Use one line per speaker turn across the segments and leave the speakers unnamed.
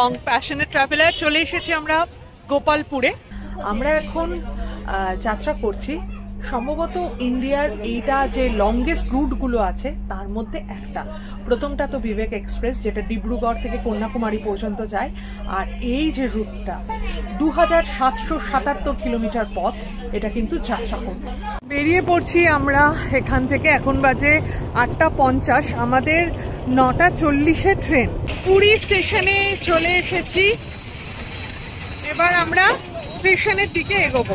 এবং passionate traveller চলে এসেছি আমরা গোপালপুরে। আমরা এখন যাত্রা করছি সম্ভবত ইন্ডিয়ার এইটা যে লংগেস্ট রুটগুলো আছে তার মধ্যে একটা। প্রথমটা তো বিবেক এক্সপ্রেস, যেটা ডিব্রুগড় থেকে কন্যাকুমারী পর্যন্ত যায়। আর এই যে রুটটা 2777 কিলোমিটার পথ, এটা কিন্তু যাত্রা করব। বেরিয়ে পড়ছি আমরা এখান থেকে। এখন বাজে 8:50, আমাদের 9:40 ট্রেন। পুরী স্টেশনে চলে এসেছি, এবার আমরা স্টেশনের দিকে এগোবো।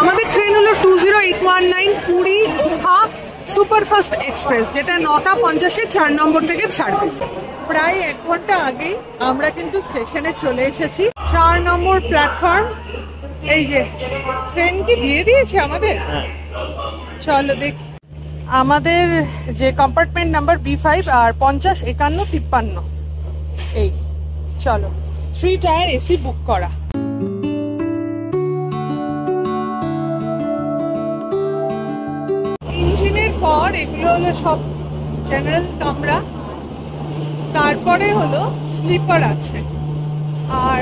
আমাদের ট্রেন হলো 20819 পুরী ওখা সুপারফাস্ট এক্সপ্রেস, যেটা 9:50 4 নম্বর থেকে ছাড়বে। প্রায় 1 ঘন্টা আগেই আমরা কিন্তু স্টেশনে চলে এসেছি। 4 নম্বর প্ল্যাটফর্ম। এই যে ট্রেন কি দিয়ে দিয়েছে আমাদের, চলো দেখি। আমাদের যে কম্পার্টমেন্ট নাম্বার B5 আর 50 51 53, এই চলো। 3 টায়ার এসি বুক করা। ইঞ্জিনের পর এগুলো হলো সব জেনারেল কামরা, তারপরে হলো স্লিপার আছে, আর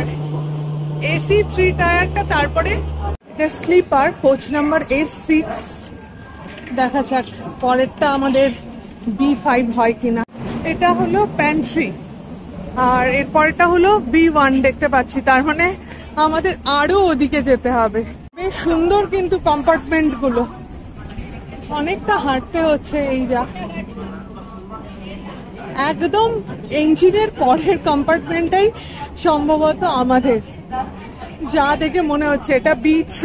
এসি 3 টায়ারটা তারপরে স্লিপার কোচ নাম্বার S6। দেখা যাক পরেরটা আমাদের B5 হয় কিনা। এটা হলো প্যান্ট্রি, আর এরপরটা হলো B1 দেখতে পাচ্ছি, তার মানে আমাদের আরো ওদিকে যেতে হবে। বেশ সুন্দর কিন্তু কম্পার্টমেন্ট গুলো, অনেকটা হাঁটতে হচ্ছে। এই যা একদম ইঞ্জিনের পরের কম্পার্টমেন্টটাই সম্ভবত আমাদের, যা দেখে মনে হচ্ছে। এটা B3,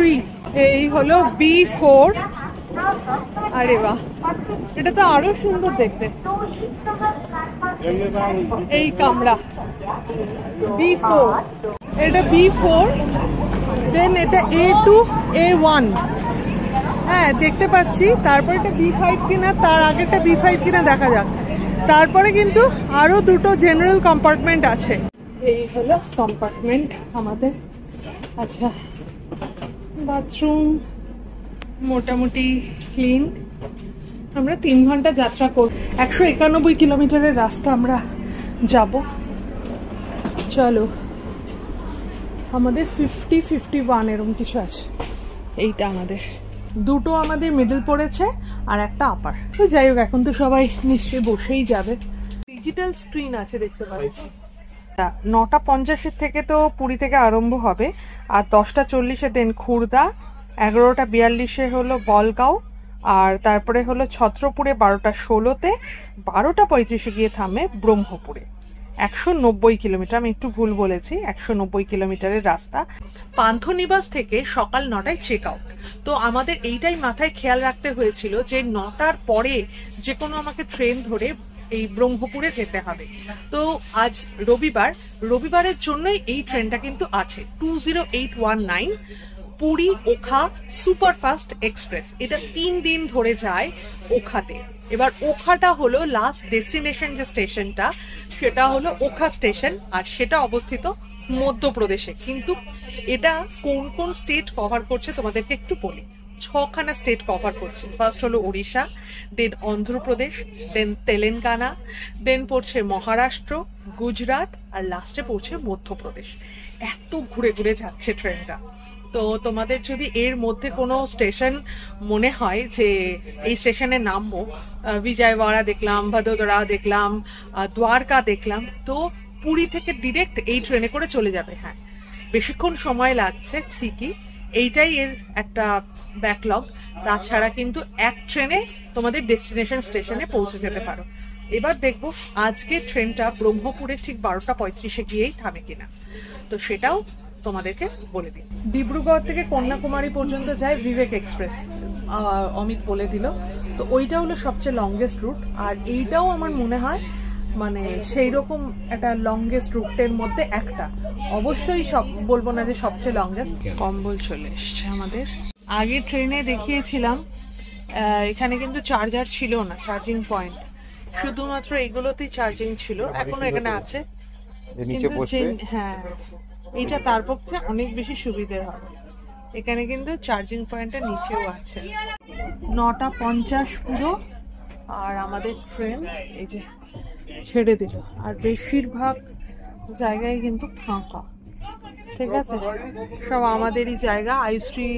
এই হলো B4। আরে বাহ, এটা তো আরো সুন্দর দেখতে। এই কামরা B4, এটা B4, দেন এটা A2 A1। হ্যাঁ দেখতে পাচ্ছি। তারপর এটা B5 কিনা, তার আগেরটা B5 কিনা দেখা যাক। তারপরে কিন্তু আরো দুটো জেনারেল কম্পার্টমেন্ট আছে। এই হলো কম্পার্টমেন্ট আমাদের। আচ্ছা, বাথরুম মোটামুটি ক্লিন। আমরা 3 ঘন্টা যাত্রা করব, 191 কিলোমিটারের রাস্তা আমরা যাব। চলো, আমাদের 50-51 এরকম কিছু আছে। এইটা আমাদের দুটো আমাদের মিডল পড়েছে আর একটা আপার। তো যাই হোক, এখন তো সবাই নিশ্চয়ই বসেই যাবে। ডিজিটাল স্ক্রিন আছে দেখতে পাচ্ছি। 9:50 থেকে তো পুরী থেকে আরম্ভ হবে, আর 10:40 দেন খুর্দা, 11:42 হলো বলগাঁও, আর তারপরে হলো ছত্রপুরে 12:16, 12:35 গিয়ে থামে ব্রহ্মপুরে। 190 কিলোমিটার, আমি একটু ভুল বলেছি, 190 কিলোমিটারের রাস্তা। পান্থনিবাস থেকে সকাল 9টায় চেক আউট। তো আমাদের এইটাই মাথায় খেয়াল রাখতে হয়েছিল যে 9টার পরে যে কোনো আমাকে ট্রেন ধরে এই ব্রহ্মপুরে যেতে হবে। তো আজ রবিবারের জন্যই এই ট্রেনটা কিন্তু আছে, 20819 পুরী ওখা সুপারফাস্ট এক্সপ্রেস। এটা 3 দিন ধরে যায় ওখাতে। এবার ওখাটা হলো লাস্ট ডেস্টিনেশন, যে স্টেশনটা সেটা হলো ওখা স্টেশন, আর সেটা অবস্থিত মধ্যপ্রদেশে। কিন্তু এটা কোন কোন স্টেট কভার করছে তোমাদেরকে একটু বলি। 6খানা স্টেট কভার করছে। ফার্স্ট হলো ওড়িশা, দেন অন্ধ্রপ্রদেশ, দেন তেলেঙ্গানা, দেন পড়ছে মহারাষ্ট্র, গুজরাট, আর লাস্টে পড়ছে মধ্যপ্রদেশ। এত ঘুরে ঘুরে যাচ্ছে ট্রেনটা। তো তোমাদের যদি এর মধ্যে কোনো স্টেশন মনে হয় যে এই স্টেশনে নামবো, বিজয়ওয়াড়া দেখলাম, ভদোদরা দেখলাম, দ্বারকা দেখলাম, তো পুরী থেকে ডিরেক্ট এই ট্রেনে করে চলে যাবে। হ্যাঁ, বেশিক্ষণ সময় লাগছে ঠিকই, এইটাই এর একটা ব্যাকলগ। তাছাড়া কিন্তু এক ট্রেনে তোমাদের ডেস্টিনেশন স্টেশনে পৌঁছে যেতে পারো। এবার দেখবো আজকে ট্রেনটা ব্রহ্মপুরে ঠিক 12:35 গিয়েই থামে কিনা, তো সেটাও তোমাদেরকে বলে দিই। ডিব্রুগড় থেকে কন্যাকুমারী পর্যন্ত যায় বিবেক এক্সপ্রেস, অমিত বলে দিল। তো ওইটা হলো সবচেয়ে লংগেস্ট রুট, আর এইটাও আমার মনে হয় মানে সেই রকম একটা লংগেস্ট রুটের মধ্যে একটা। অবশ্যই সব বলবো না যে সবচেয়ে লংগেস্ট। কম্বল চলে এসছে আমাদের। আগে ট্রেনে দেখিয়েছিলাম এখানে কিন্তু চার্জার ছিল না, চার্জিং পয়েন্ট শুধুমাত্র এগুলোতেই চার্জিং ছিল। এখনো এখানে আছে, কিন্তু হ্যাঁ এইটা তার পক্ষে অনেক বেশি সুবিধের হবে। এখানে কিন্তু চার্জিং পয়েন্টের নিচেও আছে। 9:50 পুরো, আর আমাদের ট্রেন এই যে ছেড়ে দিল। আর বেশিরভাগ জায়গায় কিন্তু ফাঁকা, ঠিক আছে, সব আমাদেরই জায়গা। আইসি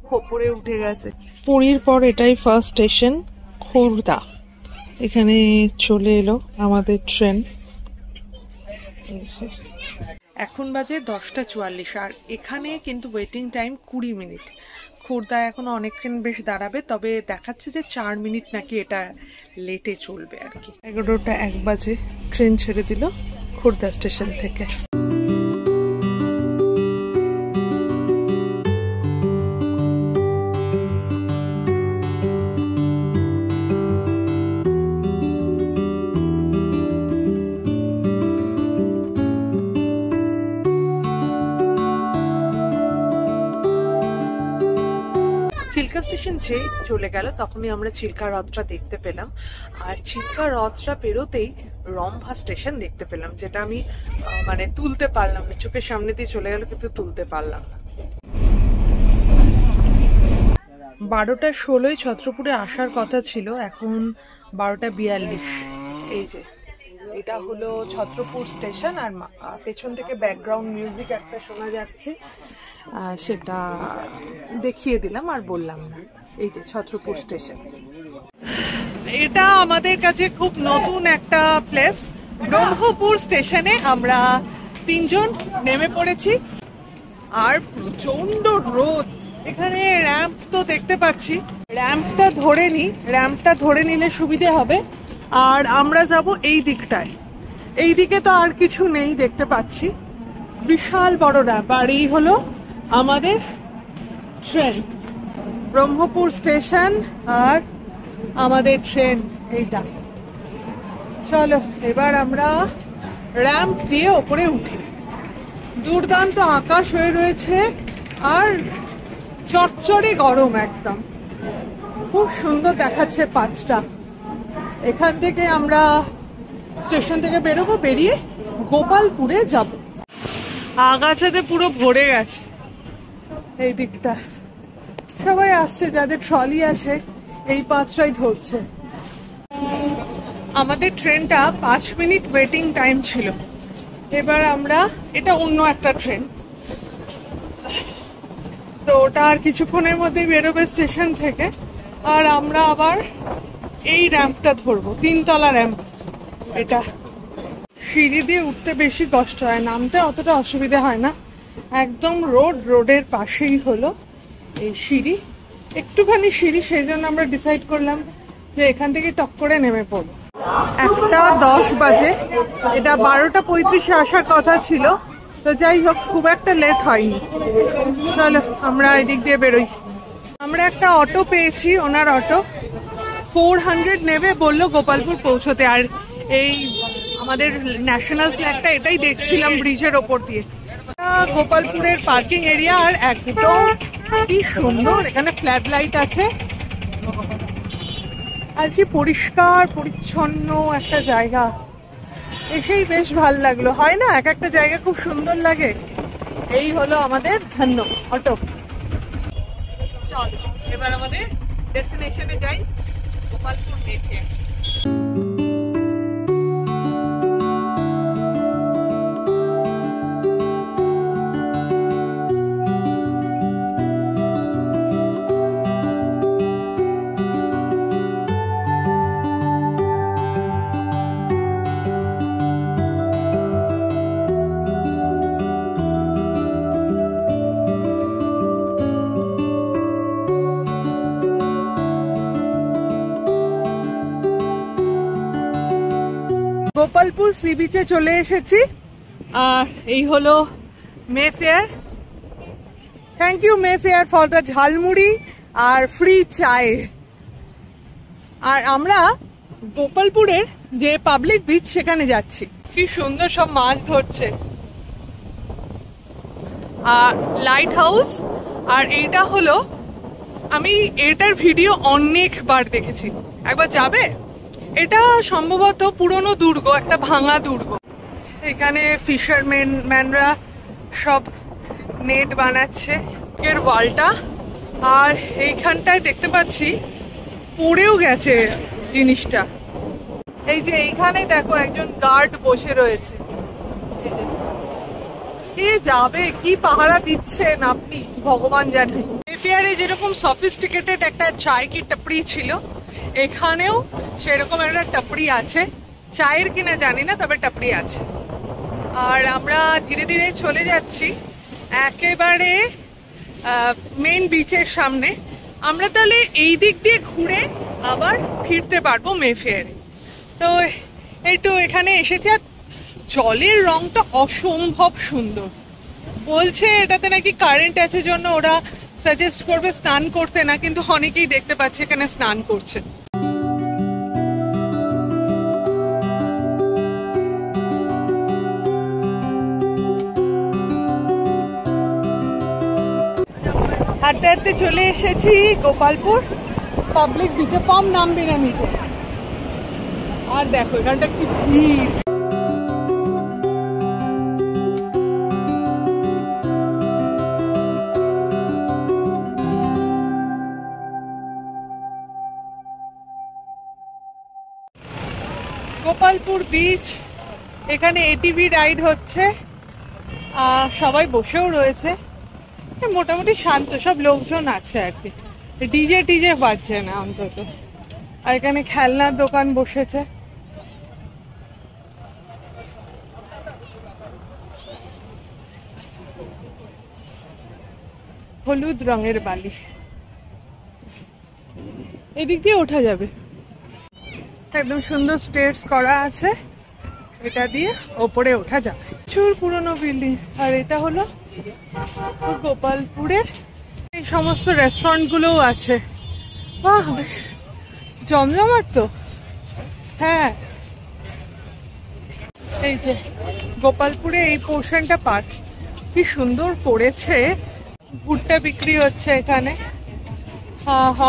খোপরে উঠে গেছে। পুরীর পর এটাই ফার্স্ট স্টেশন খুর্দা। এখানে চলে এলো আমাদের ট্রেন। এখন বাজে 10:44 আর এখানে কিন্তু ওয়েটিং টাইম 20 মিনিট। খুর্দা এখন অনেকক্ষণ বেশ দাঁড়াবে, তবে দেখাচ্ছে যে 4 মিনিট নাকি এটা লেটে চলবে আর কি। 11:01 বাজে ট্রেন ছেড়ে দিল খুর্দা স্টেশন থেকে। চিল্কা স্টেশন যে চলে গেল তখনই আমরা চিল্কা হ্রদটা দেখতে পেলাম। আর চিল্কা হ্রদটা পেরোতেই রম্ভা স্টেশন দেখতে পেলাম, যেটা আমি মানে তুলতে পারলাম না, চোখের সামনে দিয়ে চলে গেল কিন্তু তুলতে পারলাম না। 12:16 ছত্রপুরে আসার কথা ছিল, এখন 12:42। এই যে এটা হলো ছত্রপুর স্টেশন। আর পেছন থেকে ব্যাকগ্রাউন্ড মিউজিক একটা শোনা যাচ্ছে, সেটা দেখিয়ে দিলাম আর বললাম না। এই যে ছত্রপুর স্টেশন, এটা আমাদের কাছে খুব নতুন একটা প্লেস। ব্রহ্মপুর স্টেশনে আমরা 3 জন নেমে পড়েছি আর প্রচন্ড রোদ। এখানে র্যাম্প তো দেখতে পাচ্ছি, র্যাম্পটা ধরে নিলে সুবিধে হবে। আর আমরা যাব এই দিকটায়, এই দিকে তো আর কিছু নেই দেখতে পাচ্ছি, বিশাল বড় র্যাম্প। আর এই হলো আমাদের ট্রেন, ব্রহ্মপুর স্টেশন আর আমাদের ট্রেন এইটা। চলো এবার আমরা র্যাম্প দিয়ে ওপরে উঠি। দুর্দান্ত আকাশ হয়ে রয়েছে আর চড়চড়ে গরম একদম, খুব সুন্দর দেখাচ্ছে পাঁচটা। এখান থেকে আমরা স্টেশন থেকে বেরোবো, বেরিয়ে গোপালপুরে যাব। আগাছাতে পুরো ভরে গেছে এই দিকটা, সবাই আসছে, যাদের ট্রলি আছে এই পাঁচটাই ধরছে। আমাদের ট্রেনটা 5 মিনিট ওয়েটিং টাইম ছিল। এবার আমরা, এটা অন্য একটা ট্রেন, তো ওটা আর কিছুক্ষণের মধ্যেই বেরোবে স্টেশন থেকে। আর আমরা আবার এই র্যাম্পটা ধরবো, 3 তলা র্যাম্প। এটা সিঁড়ি দিয়ে উঠতে বেশি কষ্ট হয়, নামতে অতটা অসুবিধা হয় না। একদম রোডের পাশেই হলো এই সিঁড়ি, একটুখানি সিঁড়ি, সেই জন্য আমরা ডিসাইড করলাম যে এখান থেকে টক করে নেমে পড়বো। 1:10 বাজে, এটা 12:35 আসার কথা ছিল, তো যাই হোক খুব একটা লেট হয়নি। চলো আমরা এদিক দিয়ে বেরোই। আমরা একটা অটো পেয়েছি, ওনার অটো 400 নেবে বললো গোপালপুর পৌঁছতে। আর এই আমাদের ন্যাশনাল ফ্ল্যাগটা এটাই দেখছিলাম ব্রিজের ওপর দিয়ে। গোপালপুরের পার্কিং এরিয়া, আর একদম কি সুন্দর, এখানে ফ্ল্যাড লাইট আছে আর কি পরিষ্কার পরিচ্ছন্ন একটা জায়গা। এসেই বেশ ভাল লাগলো, হয় না এক একটা জায়গা খুব সুন্দর লাগে। এই হলো আমাদের ধন্য অটো। চল এবার আমাদের ডেস্টিনেশনে যাই, গোপালপুর মেফেয়ার। গোপালপুর সি বিচে চলে এসেছি আর এই হলো Mayfair. Thank you Mayfair for the jhalmuri আর ফ্রি চায়। আর আমরা গোপালপুরের যে পাবলিক বিচ সেখানে যাচ্ছি। কি সুন্দর সব মাছ ধরছে, আর লাইট হাউস। আর এইটা হলো, আমি এটার ভিডিও অনেকবার দেখেছি, একবার যাবে। এটা সম্ভবত পুরনো দুর্গ, একটা ভাঙা দুর্গ। এখানে ফিশারম্যানরা সব নেট বানাচ্ছে এর ওয়ালটা। আর এইখানটায় দেখতে পাচ্ছি পড়েও গেছে জিনিসটা। এই যে এইখানে দেখো একজন গার্ড বসে রয়েছে, কে যাবে, কি পাহারা দিচ্ছেন আপনি ভগবান জানে। মেফেয়ারে যেরকম সফিস্টিকেটেড একটা চায় কি টাপড়ি ছিল, এখানেও সেরকম একটা টাপড়ি আছে। চায়ের কিনা জানি না, তবে টাপড়ি আছে। আর আমরা ধীরে ধীরে চলে যাচ্ছি একেবারে মেইন বিচের সামনে। আমরা তাহলে এই দিক দিয়ে ঘুরে আবার ফিরতে পারবো মেফেয়ারে। তো একটু এখানে এসেছি, আর জলের রংটা অসম্ভব সুন্দর। বলছে এটাতে নাকি কারেন্ট আছে জন্য ওরা সাজেস্ট করবে স্নান করতে না, কিন্তু অনেকেই দেখতে পাচ্ছে এখানে স্নান করছে। হাঁটতে হাঁটতে চলে এসেছি গোপালপুর পাবলিক বিচে। পাম নামবে না নিচে। আর দেখো এখানটা কি ভিড়। গোপালপুর বিচ, এখানে এটিভি রাইড হচ্ছে, সবাই বসেও রয়েছে। মোটামুটি শান্ত, সব লোকজন আছে আর কি, ডিজে টিজে বাজছে না অন্তত। আর এখানে খেলনার দোকান বসেছে। হলুদ রঙের বালি, এদিক দিয়ে ওঠা যাবে। একদম সুন্দর স্টেয়ার্স করা আছে, এটা দিয়ে ওপরে ওঠা যাবে। প্রচুর পুরনো বিল্ডিং। আর এটা হলো গোপালপুরের এই সমস্ত রেস্টুরেন্ট গুলোও আছে। বাহ, জমজমাট তো। হ্যাঁ, এই যে গোপালপুরে এই পোর্শনটা পার্ক কি সুন্দর করেছে। ভুট্টা বিক্রি হচ্ছে এখানে।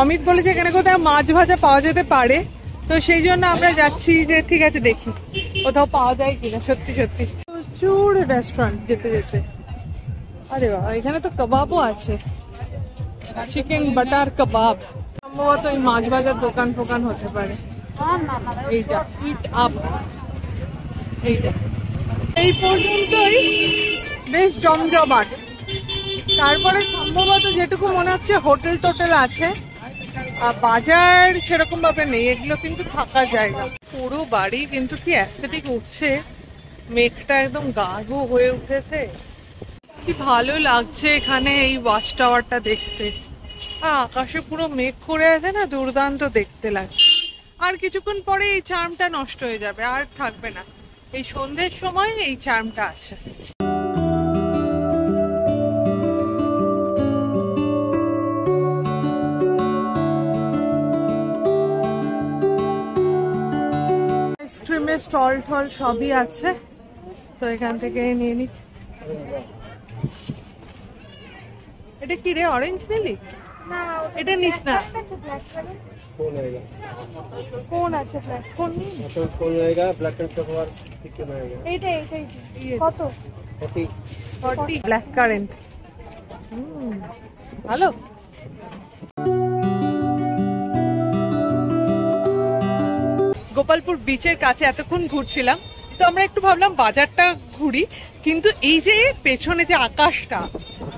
অমিত বলেছে এখানে কোথাও মাছ ভাজা পাওয়া যেতে পারে, তো সেই জন্য আমরা যাচ্ছি যে ঠিক আছে দেখি কোথাও পাওয়া যায় কিনা। সত্যি সত্যি প্রচুর রেস্টুরেন্ট যেতে যেতে। আরে বাবা, এখানে তো কাবাবও আছে, চিকেন বাটার কাবাব। সম্ভবত এই মাছ ভাজার দোকান ফোকান হতে পারে। এইটা ইট আপ, এইটা এই পর্যন্তই বেশ জমজমাট। তারপরে সম্ভবত যেটুকু মনে হচ্ছে হোটেল টোটেল আছে, বাজার সেরকম ভাবে নেই। এগুলো কিন্তু থাকা জায়গা। পুরো বাড়ি কিন্তু কি অ্যাস্থেটিক উঠছে, মেঘটা একদম গাঢ় হয়ে উঠেছে। কি ভালো লাগছে এখানে এই ওয়াচ টাওয়ারটা দেখতে। আকাশে পুরো মেঘ করে আছে না, দুর্দান্ত দেখতে লাগছে। আর কিছুক্ষণ পরে এই চার্মটা নষ্ট হয়ে যাবে, আর থাকবে না। এই সন্ধ্যের সময় এই চার্মটা আছে। আইসক্রিমের স্টল টল সবই আছে, তো এখান থেকে নিয়ে নিই। এটা কি রে, অরেঞ্জ মিলি? না, এটা নিস না। কোন আছে ব্ল্যাক? কোন কোন रहेगा ব্ল্যাক কারেন্ট চকোবার কিতনা रहेगा? এইটাই কত? 40 ব্ল্যাক কারেন্ট। ভালো। গোপালপুর বিচের কাছে এতক্ষণ ঘুরছিলাম, তো আমরা একটু ভাবলাম বাজারটা ঘুরি, কিন্তু এই যে পেছনে যে আকাশটা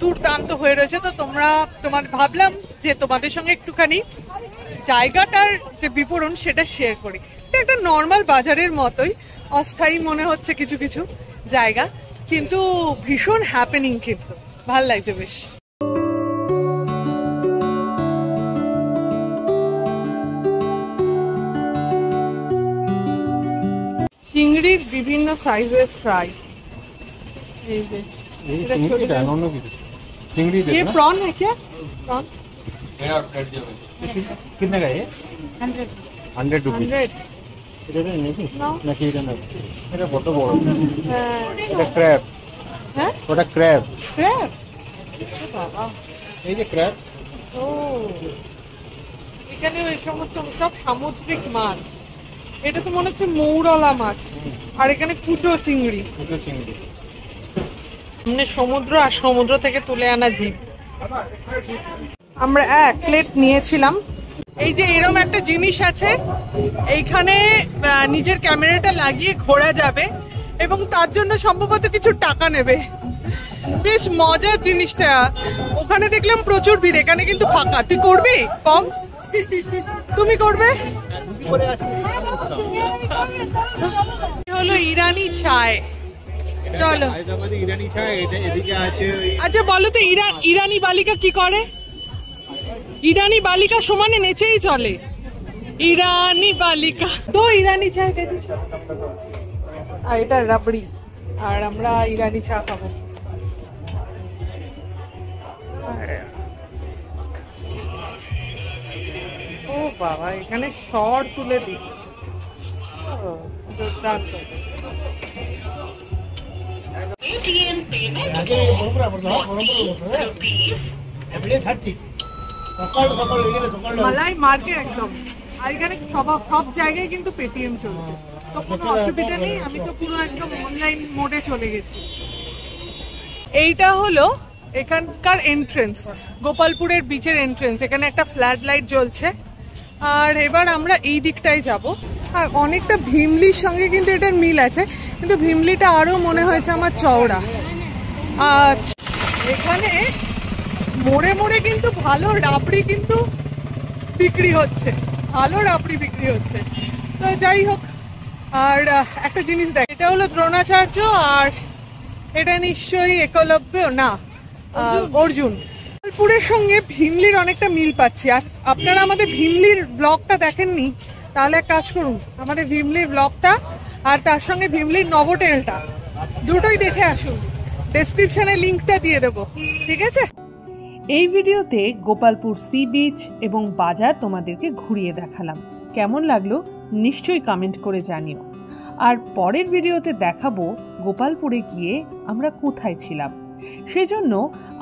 দুর্দান্ত হয়ে রয়েছে, তো তোমার ভাবলাম যে তোমাদের সঙ্গে একটুখানি জায়গাটার যে বিবরণ সেটা শেয়ার করি। এটা একটা নর্মাল বাজারের মতোই, অস্থায়ী মনে হচ্ছে কিছু কিছু জায়গা, কিন্তু ভীষণ হ্যাপেনিং, কিন্তু ভাল লাগছে বেশ। চিংড়ির বিভিন্ন সাইজের ফ্রাই। এই যে चिंगड़ी ये प्रॉन है क्या? प्रॉन कितने का है? 100 रुपीस। এটা কত বড়? এটা ক্র্যাব। হ্যাঁ, ওটা ক্র্যাব। ক্র্যাব, বাবা, এই যে ক্র্যাব। ও, এখানে ওই সমস্ত সব সামুদ্রিক মাছ। এটা তো মনে হচ্ছে মৌরলা মাছ। আর এখানে কুচো চিংড়ি। কুচো চিংড়ি, সামনে সমুদ্র, আর সমুদ্র থেকে তুলে আনা জিপ। আমরা এক প্লেট নিয়েছিলাম। এই যে এরকম একটা জিনিস আছে, এইখানে নিজের ক্যামেরাটা লাগিয়ে ঘোরা যাবে। এবং তার জন্য সম্ভবত কিছু টাকা নেবে। বেশ মজার জিনিসটা। ওখানে দেখলাম প্রচুর ভিড়, এখানে কিন্তু ফাঁকা। তুই করবি কম? তুমি করবে? হলো ইরানি চায়। চলো। আচ্ছা বলো তো ইরানি বালিকা কি করে? ইরানি বালিকা সমানে নেচেই চলে। ইরানি বালিকা তো ইরানি চায় পেতেছ। আর এটা রাবড়ি, আর আমরা ইরানি চা খাবো। ও বাবা, এখানে স্বর তুলে দিচ্ছে। দুর্দান্ত। মালাই মার্কেট একদম। আর এখানে সব জায়গায় কিন্তু পেটিএম চলছে, তো কোনো অসুবিধা নেই। আমি তো পুরো একদম অনলাইন মোডে চলে গেছি। এইটা হলো এখানকার এন্ট্রেন্স, গোপালপুরের বিচের এন্ট্রেন্স। এখানে একটা ফ্ল্যাড লাইট জ্বলছে। আর এবার আমরা এই দিকটায় যাব। আর অনেকটা ভীমলির সঙ্গে কিন্তু এটার মিল আছে, কিন্তু ভীমলিটা আরো মনে হয়েছে আমার চওড়া। আচ্ছা, এখানে মোড়ে মোড়ে কিন্তু ভালো রাবড়ি কিন্তু বিক্রি হচ্ছে, ভালো রাবড়ি বিক্রি হচ্ছে। তো যাই হোক, আর একটা জিনিস দেখ, এটা হলো দ্রোণাচার্য, আর এটা নিশ্চয়ই একলব্য না, অর্জুন। গোপালপুরের সঙ্গে ভীমলির অনেকটা মিল পাচ্ছি। আর আপনারা আমাদের ভীমলির ব্লগটা দেখেননি, তাহলে এক কাজ করুন, আমাদের ভীমলির ব্লগটা আর তার সঙ্গে ভীমলির নভোটেলটা দুটোই দেখে আসুন। ডেসক্রিপশনে লিঙ্কটা দিয়ে দেবো, ঠিক আছে? এই ভিডিওতে গোপালপুর সি বিচ এবং বাজার তোমাদেরকে ঘুরিয়ে দেখালাম। কেমন লাগলো নিশ্চয়ই কমেন্ট করে জানিও। আর পরের ভিডিওতে দেখাবো গোপালপুরে গিয়ে আমরা কোথায় ছিলাম। সেজন্য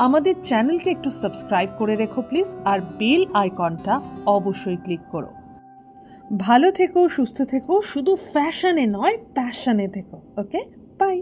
আমাদের চ্যানেলকে একটু সাবস্ক্রাইব করে রেখো প্লিজ, আর বেল আইকনটা অবশ্যই ক্লিক করো। ভালো থেকো, সুস্থ থেকো, শুধু ফ্যাশনে নয় প্যাশনে থেকো। ওকে, বাই।